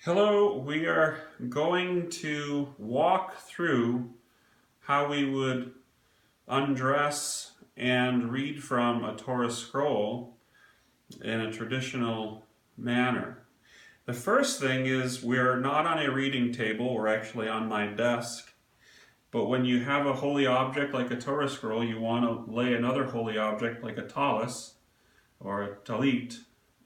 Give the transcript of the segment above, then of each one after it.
Hello, we are going to walk through how we would undress and read from a Torah scroll in a traditional manner. The first thing is we're not on a reading table, we're actually on my desk. But when you have a holy object like a Torah scroll, you want to lay another holy object like a tallis or a talit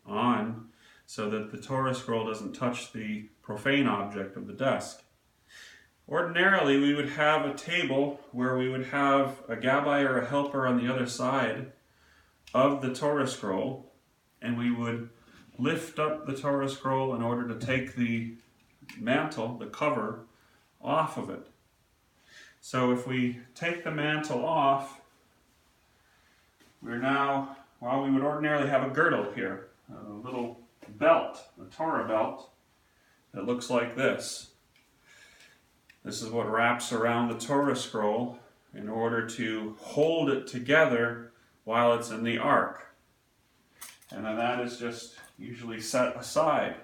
on so that the Torah scroll doesn't touch the profane object of the desk. Ordinarily, we would have a table where we would have a gabbai or a helper on the other side of the Torah scroll, and we would lift up the Torah scroll in order to take the mantle, the cover, off of it. So if we take the mantle off, we're now, we would ordinarily have a girdle here, a little belt, a Torah belt, that looks like this. This is what wraps around the Torah scroll in order to hold it together while it's in the ark. And then that is just usually set aside.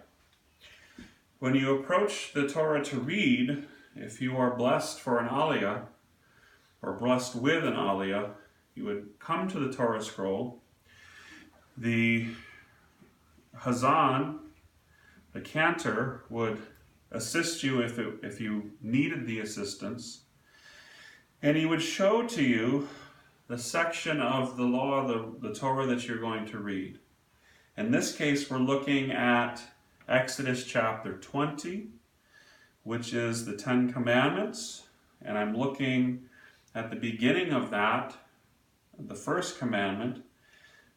When you approach the Torah to read, if you are blessed for an aliyah, or blessed with an aliyah, you would come to the Torah scroll. The Hazan, the cantor, would assist you if you needed the assistance, and he would show to you the section of the law, the Torah that you're going to read. In this case, we're looking at Exodus chapter 20, which is the 10 Commandments, and I'm looking at the beginning of that, the first commandment.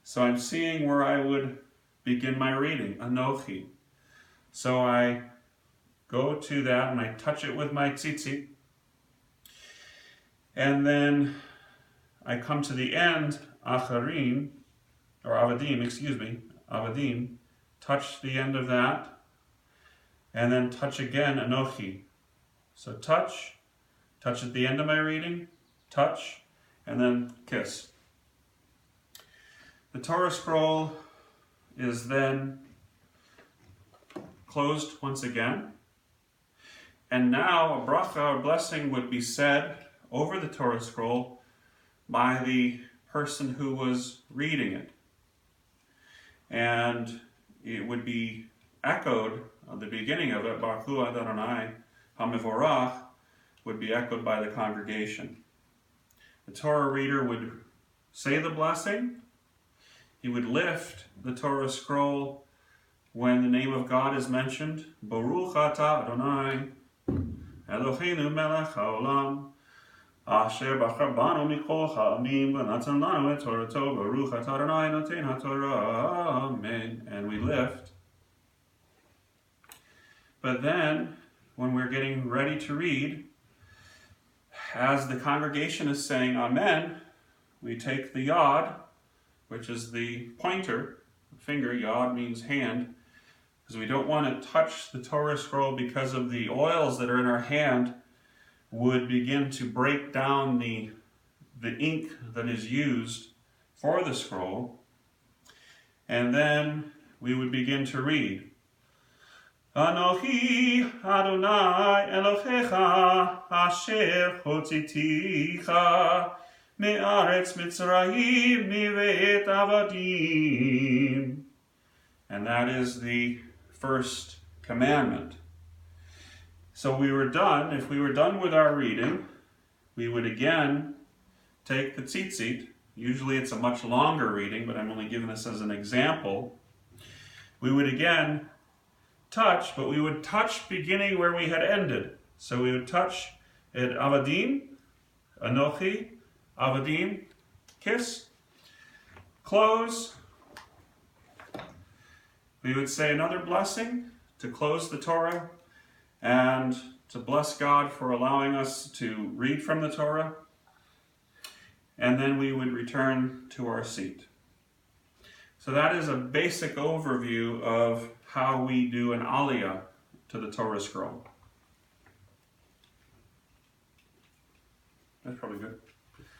So I'm seeing where I would begin my reading, Anochi. So I go to that and I touch it with my tzitzit. And then I come to the end, Avadim, touch the end of that, and then touch again, Anochi. So touch at the end of my reading, touch, and then kiss. The Torah scroll is then closed once again. And now a bracha, a blessing, would be said over the Torah scroll by the person who was reading it. And it would be echoed at the beginning of it, Baruch Hu Adonai HaMevorach, would be echoed by the congregation. The Torah reader would say the blessing. He would lift the Torah scroll when the name of God is mentioned. Baruch atah Adonai Eloheinu melech haolam asher bachar banu mikol ha'amim v'natan lanu et Torato Baruch atah Adonai noten ha'Torah. Amen. And we lift. But then, when we're getting ready to read, as the congregation is saying Amen, we take the yod, which is the pointer, finger. Yod means hand, because we don't want to touch the Torah scroll because of the oils that are in our hand would begin to break down the ink that is used for the scroll. And then we would begin to read. Anochi Adonai Elohecha asher hotziticha me'aretz Mitzrayim mivet avadim. And that is the first commandment. So we were done. If we were done with our reading, we would again take the tzitzit. Usually it's a much longer reading, but I'm only giving this as an example. We would again touch, but we would touch beginning where we had ended. So we would touch at Avadim, Anochi, Avadim, kiss, close. We would say another blessing to close the Torah and to bless God for allowing us to read from the Torah. And then we would return to our seat. So that is a basic overview of how we do an aliyah to the Torah scroll. That's probably good.